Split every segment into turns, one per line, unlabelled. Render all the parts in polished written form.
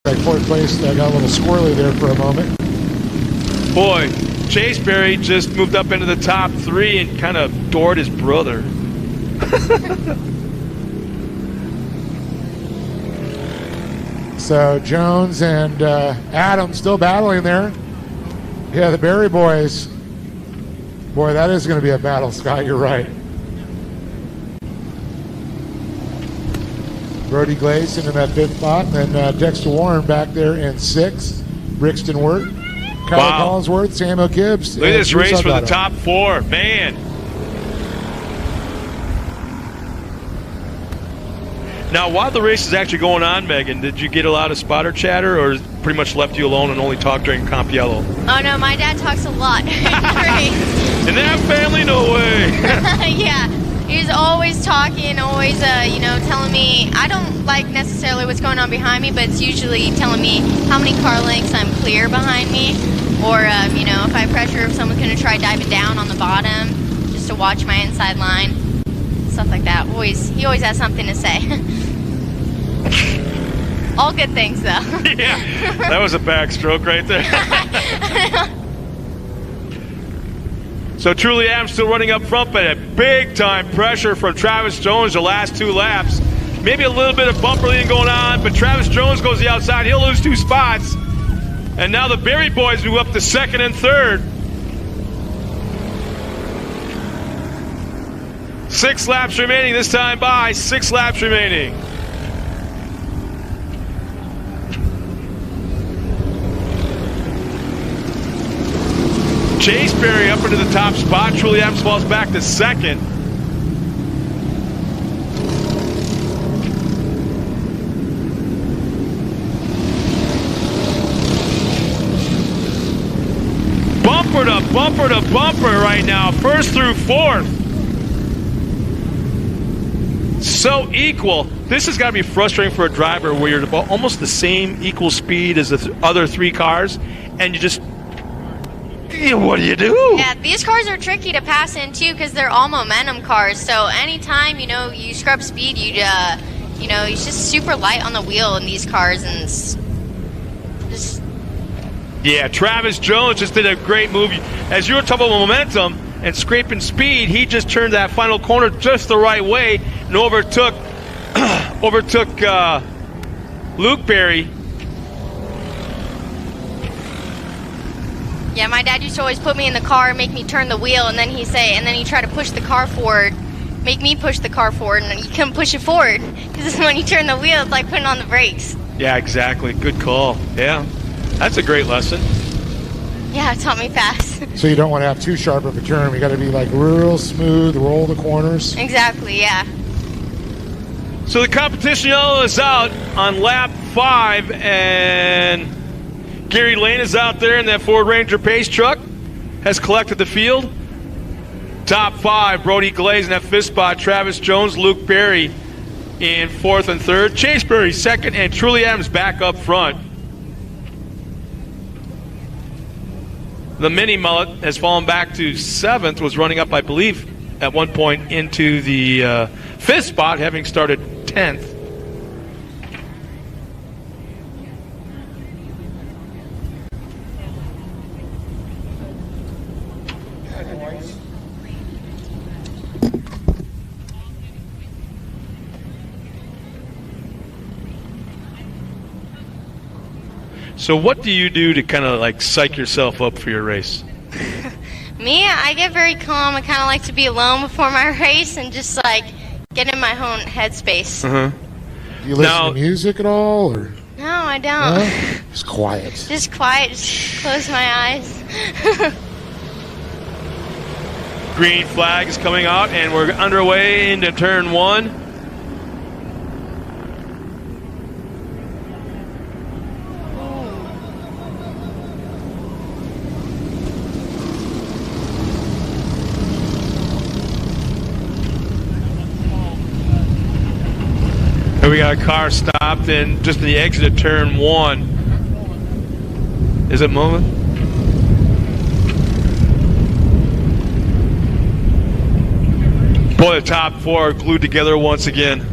Like fourth place, I got a little squirrely there for a moment.
Boy, Chase Berry just moved up into the top 3 and kind of doored his brother.
So Jones and Adam still battling there. Yeah, the Berry boys. Boy, that is going to be a battle, Scott. You're right. Brody Glaze into that 5th spot, and then Dexter Warren back there in 6th. Brixton Wirt, Kyle Collinsworth, Samuel Gibbs.
Look at this race for the top 4, man. Now, while the race is actually going on, Megan, did you get a lot of spotter chatter, or pretty much left you alone and only talk during Comp Yellow?
Oh no, my dad talks a lot.
In that family, no way.
Yeah. He's always talking, always, telling me, I don't like necessarily what's going on behind me, but it's usually telling me how many car lengths I'm clear behind me, or, if I pressure, if someone's going to try diving down on the bottom, just to watch my inside line, stuff like that. He always has something to say. All good things, though.
Yeah, that was a backstroke right there. So Truly Adams still running up front, but a big-time pressure from Travis Jones the last 2 laps. Maybe a little bit of bumper leading going on, but Travis Jones goes the outside. He'll lose 2 spots. And now the Berry boys move up to 2nd and 3rd. 6 laps remaining this time by. 6 laps remaining. Chase Berry up into the top spot. Truly Adams falls back to 2nd. Bumper to bumper to bumper right now. 1st through 4th. So equal. This has got to be frustrating for a driver where you're almost the same equal speed as the other 3 cars, and you just... What do you do?
Yeah, these cars are tricky to pass in too because they're all momentum cars. So anytime you scrub speed, it's just super light on the wheel in these cars, and just.
Yeah, Travis Jones just did a great move. As you were talking about momentum and scraping speed, he just turned that final corner just the right way and overtook Luke Berry.
Yeah, my dad used to always put me in the car, make me turn the wheel, and then he'd try to push the car forward, make me push the car forward, and you couldn't push it forward because when you turn the wheel, it's like putting on the brakes.
Yeah, exactly. Good call. Yeah, that's a great lesson.
Yeah, it taught me fast.
So you don't want to have too sharp of a turn. We got to be like real smooth, roll the corners.
Exactly, yeah.
So the competition yellow is out on lap 5, and Gary Lane is out there in that Ford Ranger Pace truck, has collected the field. Top 5, Brody Glaze in that 5th spot, Travis Jones, Luke Berry in 4th and 3rd, Chase Berry 2nd, and Truly Adams back up front. The mini mullet has fallen back to 7th, was running up, I believe, at one point into the 5th spot, having started 10th. So what do you do to kind of like psych yourself up for your race?
Me, I get very calm. I kind of like to be alone before my race and just like get in my own headspace.
Do you listen to music at all, or?
No, I don't.
No? Just quiet.
Just quiet. Just close my eyes.
Green flag is coming out, and we're underway into turn 1. We got a car stopped in just the exit of turn 1. Is it moving? Boy, the top 4 are glued together once again.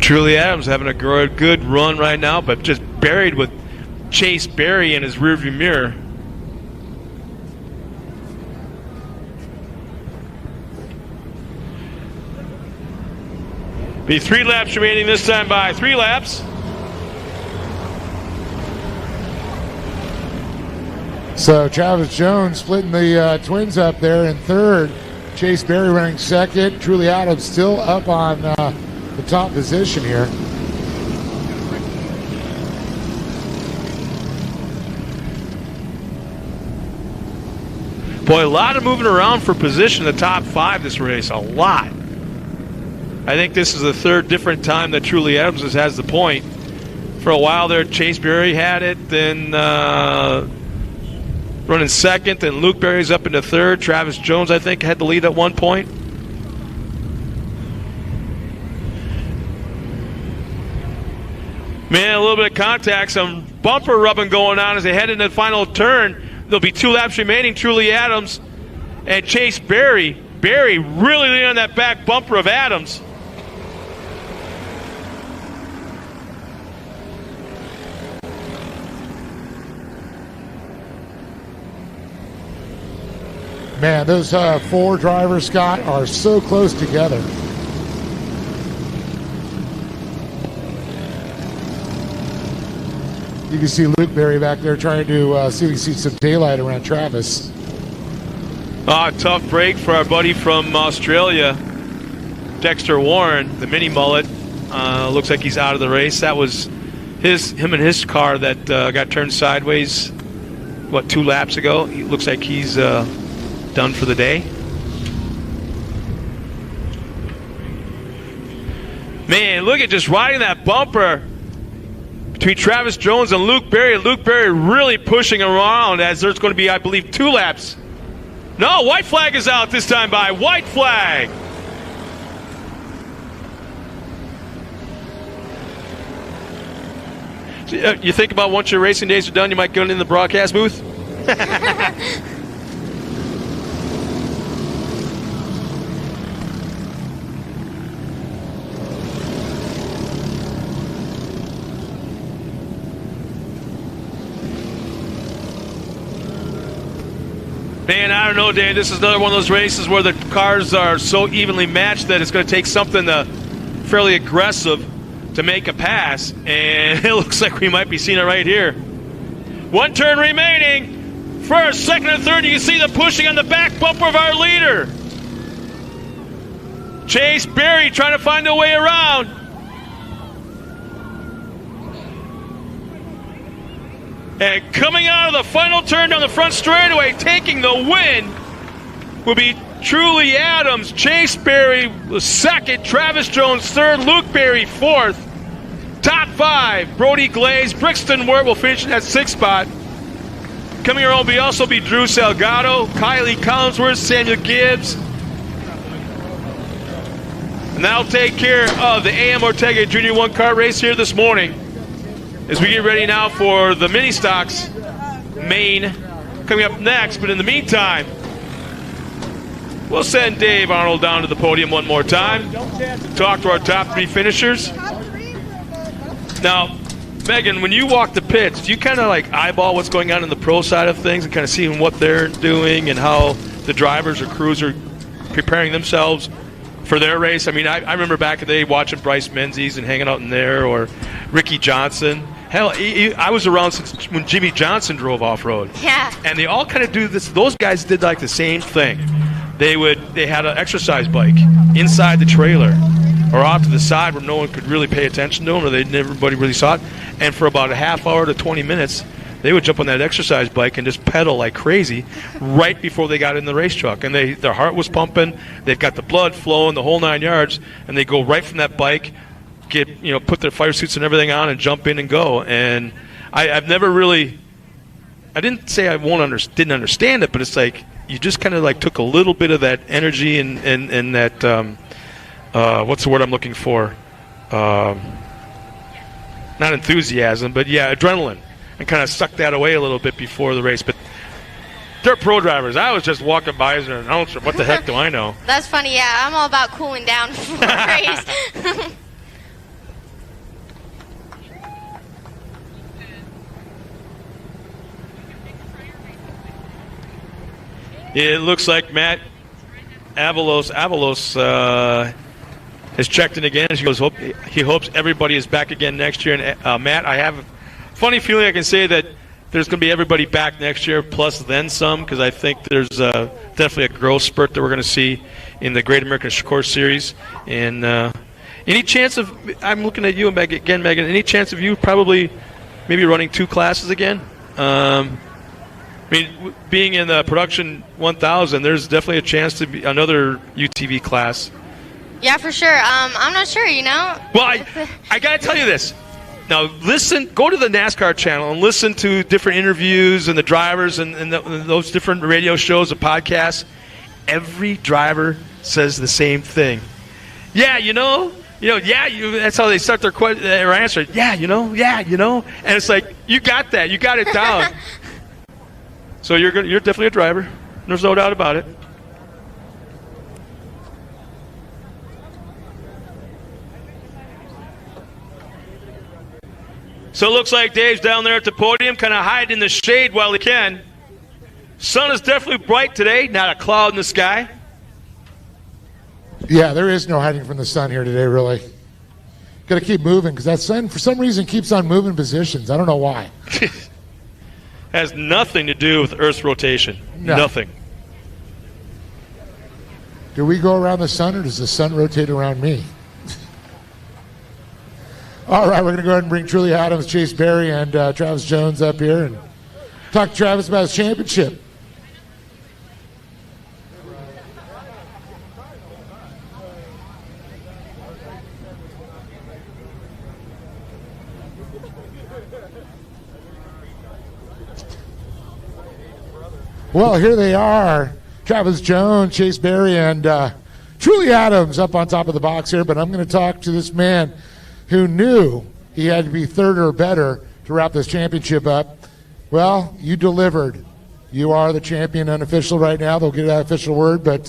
Truly Adams having a good run right now, but just buried with Chase Berry in his rearview mirror. Be 3 laps remaining this time by 3 laps.
So Travis Jones splitting the twins up there in third. Chase Berry running second. Truly Adams still up on the top position here.
Boy, a lot of moving around for position in the top 5 this race. A lot. I think this is the 3rd different time that Truly Adams has the point. For a while there, Chase Berry had it, then running second, then Luke Berry's up into 3rd. Travis Jones, I think, had the lead at one point. Man, a little bit of contact, some bumper rubbing going on as they head into the final turn. There'll be 2 laps remaining. Truly Adams and Chase Berry. Berry really leaning on that back bumper of Adams.
Man, those 4 drivers, Scott, are so close together. You can see Luke Berry back there trying to see if we see some daylight around Travis.
Tough break for our buddy from Australia, Dexter Warren, the mini mullet. Looks like he's out of the race. That was him and his car that got turned sideways, 2 laps ago. He looks like he's done for the day. Man, look at just riding that bumper between Travis Jones and Luke Berry. Luke Berry really pushing around as there's going to be, I believe, 2 laps. No, white flag is out this time by white flag. You think about once your racing days are done, you might go in the broadcast booth? Man, I don't know, Dan. This is another one of those races where the cars are so evenly matched that it's going to take something fairly aggressive to make a pass. And it looks like we might be seeing it right here. 1 turn remaining. First, second, and third. You can see the pushing on the back bumper of our leader. Chase Berry trying to find a way around. And coming out of the final turn down the front straightaway, taking the win, will be Truly Adams. Chase Berry was second, Travis Jones third, Luke Berry fourth. Top 5, Brody Glaze, Brixton Wirt will finish in that 6th spot. Coming here will also be Drew Salgado, Kylie Collinsworth, Samuel Gibbs. And that'll take care of the AM Ortega Junior 1 kart race here this morning. As we get ready now for the mini stocks main coming up next. But in the meantime, we'll send Dave Arnold down to the podium one more time to talk to our top 3 finishers. Now, Megan, when you walk the pits, do you kind of like eyeball what's going on in the pro side of things and kind of seeing what they're doing and how the drivers or crews are preparing themselves for their race? I mean, I remember back in the day watching Bryce Menzies and hanging out in there, or Ricky Johnson. Hell, I was around since when Jimmy Johnson drove off-road.
Yeah.
And they all kind of do this. Those guys did like the same thing. They had an exercise bike inside the trailer or off to the side where no one could really pay attention to them, or everybody really saw it. And for about a half hour to 20 minutes, they would jump on that exercise bike and just pedal like crazy right before they got in the race truck. And their heart was pumping. They've got the blood flowing, the whole 9 yards, and they go right from that bike, put their fire suits and everything on and jump in and go. And I've never really, I didn't say I didn't understand it, but it's like you just kind of like took a little bit of that energy and that, what's the word I'm looking for? Not enthusiasm, but yeah, adrenaline, and kind of sucked that away a little bit before the race. But they're pro drivers. I was just walking by as an announcer. What the heck do I know?
That's funny. Yeah, I'm all about cooling down before a race.
It looks like Matt Avalos has checked in again. He hopes everybody is back again next year. And Matt, I have a funny feeling I can say that there's going to be everybody back next year, plus then some, because I think there's definitely a growth spurt that we're going to see in the Great American Course Series. And any chance of, I'm looking at you again, Megan, any chance of you probably maybe running 2 classes again? I mean, being in the Production 1000, there's definitely a chance to be another UTV class.
Yeah, for sure. I'm not sure,
Well, I got to tell you this. Now, go to the NASCAR channel and listen to different interviews and the drivers and those different radio shows and podcasts. Every driver says the same thing. Yeah, that's how they start their answer. Yeah, and it's like, you got that, you got it down. So you're definitely a driver. There's no doubt about it. So it looks like Dave's down there at the podium, kind of hiding in the shade while he can. Sun is definitely bright today, not a cloud in the sky.
Yeah, there is no hiding from the sun here today, really. Got to keep moving because that sun, for some reason, keeps on moving positions. I don't know why.
Has nothing to do with Earth's rotation. No. Nothing.
Do we go around the sun, or does the sun rotate around me? All right, we're going to go ahead and bring Truly Adams, Chase Berry, and Travis Jones up here and talk to Travis about his championship. Well, here they are, Travis Jones, Chase Berry, and Truly Adams up on top of the box here. But I'm going to talk to this man who knew he had to be third or better to wrap this championship up. Well, you delivered. You are the champion unofficial right now. They'll get that official word. But,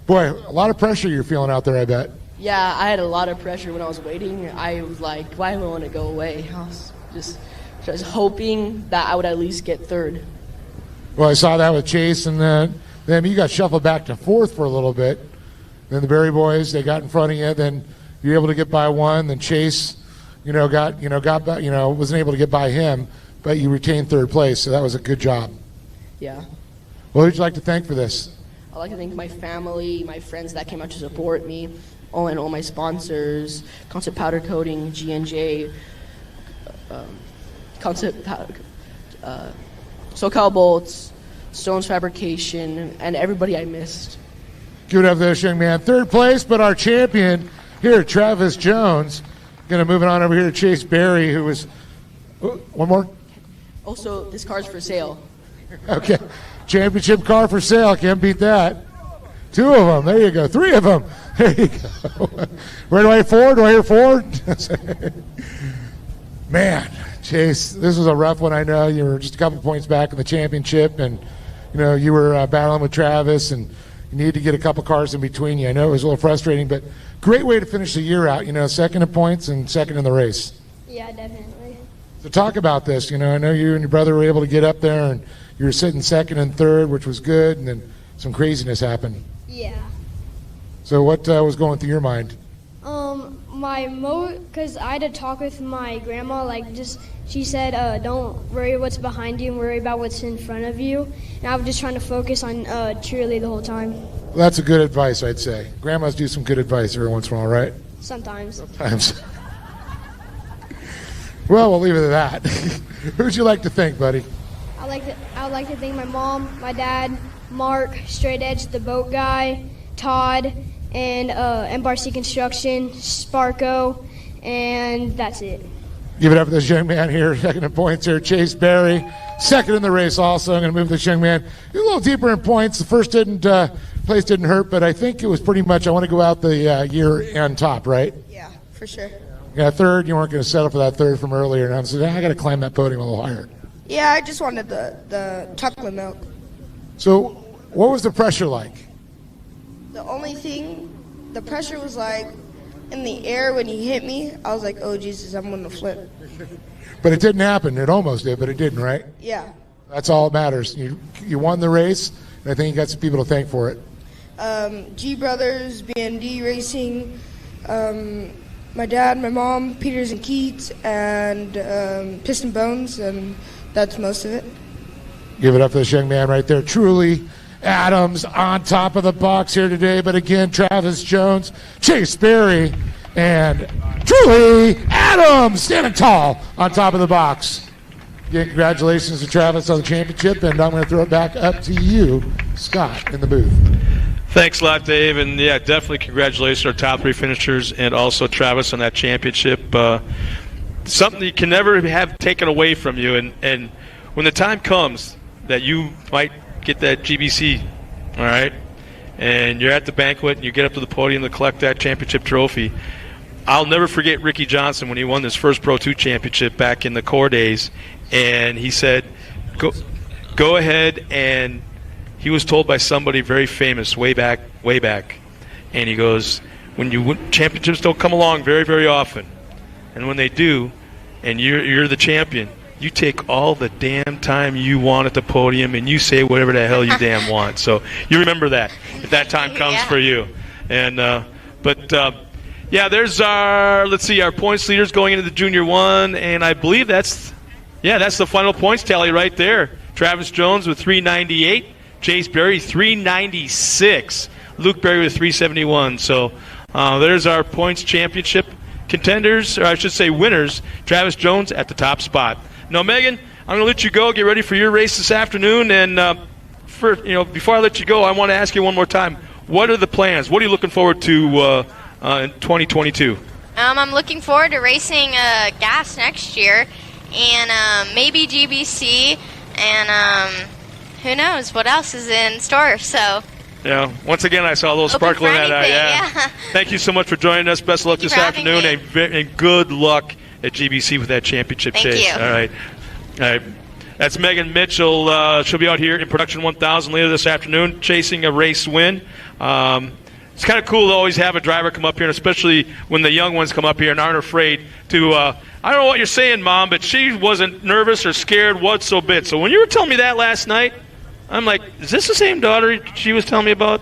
boy, a lot of pressure you're feeling out there, I bet.
Yeah, I had a lot of pressure when I was waiting. I was like, why do I want to go away? I was just hoping that I would at least get third.
Well, I saw that with Chase, and then you got shuffled back to fourth for a little bit. Then the Berry boys, they got in front of you. Then you were able to get by one. Then Chase, wasn't able to get by him, but you retained third place. So that was a good job.
Yeah.
Well, who'd you like to thank for this?
I'd like to thank my family, my friends that came out to support me, and all my sponsors, Concept Powder Coating, G&J, Concept Powder, SoCal Bolts, Stones Fabrication, and everybody I missed.
Give it up to this young man. Third place, but our champion here, Travis Jones. Going to move it on over here to Chase Berry, who was... one more?
Also, this car's for sale.
Okay. Championship car for sale. Can't beat that. 2 of them. There you go. 3 of them. There you go. Where do I hear 4? Do I hear 4? Man, Chase, this was a rough one. I know you were just a couple points back in the championship, and you were battling with Travis, and you needed to get a couple cars in between you. I know it was a little frustrating, but great way to finish the year out. Second in points and second in the race.
Yeah, definitely.
So talk about this. I know you and your brother were able to get up there, and you were sitting second and third, which was good, and then some craziness happened.
Yeah.
So what was going through your mind?
Because I had to talk with my grandma, she said, don't worry what's behind you and worry about what's in front of you. And I was just trying to focus on cheerlead the whole time.
Well, that's a good advice, I'd say. Grandmas do some good advice every once in a while, right?
Sometimes.
Sometimes. Well, we'll leave it at that. Who'd you like to thank, buddy?
I would like to thank my mom, my dad, Mark, Straight Edge, the boat guy, Todd, and MRC Construction, Sparko, and that's it.
Give it up for this young man here, second in points here, Chase Berry. Second in the race also. I'm going to move this young man a little deeper in points. The first place didn't hurt, but I think it was pretty much, I want to go out the year on top, right?
Yeah, for sure.
Yeah, third, you weren't going to settle for that third from earlier. And I said, I got to climb that podium a little higher.
Yeah, I just wanted the chocolate milk.
So what was the pressure like?
The only thing, the pressure was like in the air when he hit me. I was like, oh, Jesus, I'm going to flip.
But it didn't happen. It almost did, but it didn't, right?
Yeah.
That's all that matters. You won the race. And I think you got some people to thank for it.
G Brothers, BND Racing, my dad, my mom, Peters and Keats, and Piston Bones, and that's most of it.
Give it up for this young man right there. Truly Adams on top of the box here today. But again, Travis Jones, Chase Berry, and Truly Adams standing tall on top of the box. Again, congratulations to Travis on the championship, and I'm going to throw it back up to you, Scott, in the booth.
Thanks a lot, Dave, and yeah, definitely congratulations to our top 3 finishers and also Travis on that championship. Something you can never have taken away from you, and when the time comes that you might get that GBC, all right, and you're at the banquet and you get up to the podium to collect that championship trophy, I'll never forget Ricky Johnson when he won his first Pro 2 championship back in the core days, and he said, go ahead, and he was told by somebody very famous way back, and he goes, when you win, championships don't come along very, very often, and when they do, and you're the champion, you take all the damn time you want at the podium, and you say whatever the hell you damn want. So you remember that if that time comes for you. And yeah, there's our points leaders going into the Junior 1, and I believe that's the final points tally right there. Travis Jones with 398. Chase Berry, 396. Luke Berry with 371. So there's our points championship contenders, or I should say winners. Travis Jones at the top spot. Now, Megan, I'm going to let you go. Get ready for your race this afternoon. And before I let you go, I want to ask you one more time. What are the plans? What are you looking forward to in 2022?
I'm looking forward to racing gas next year, and maybe GBC, and who knows what else is in store. So
yeah, once again, I saw a little sparkle in that eye. Yeah. Thank you so much for joining us. Best of luck this afternoon, and good luck at GBC with that championship chase.
You.
All right. That's Megan Mitchell. She'll be out here in Production 1000 later this afternoon, chasing a race win. It's kind of cool to always have a driver come up here, and especially when the young ones come up here and aren't afraid to. I don't know what you're saying, Mom, but she wasn't nervous or scared whatsoever. So when you were telling me that last night, I'm like, is this the same daughter she was telling me about?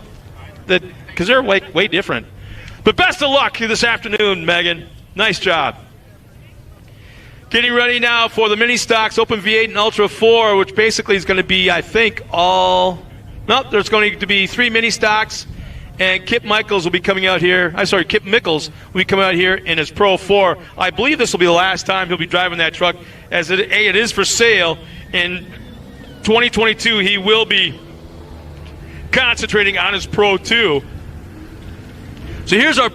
That because they're way different. But best of luck this afternoon, Megan. Nice job. Getting ready now for the mini stocks, Open V8 and Ultra 4, which basically is going to be, I think, there's going to be 3 mini stocks, and Kip Michaels will be coming out here. Kip Mickles will be coming out here in his Pro 4. I believe this will be the last time he'll be driving that truck, as it is for sale. In 2022, he will be concentrating on his Pro 2. So here's our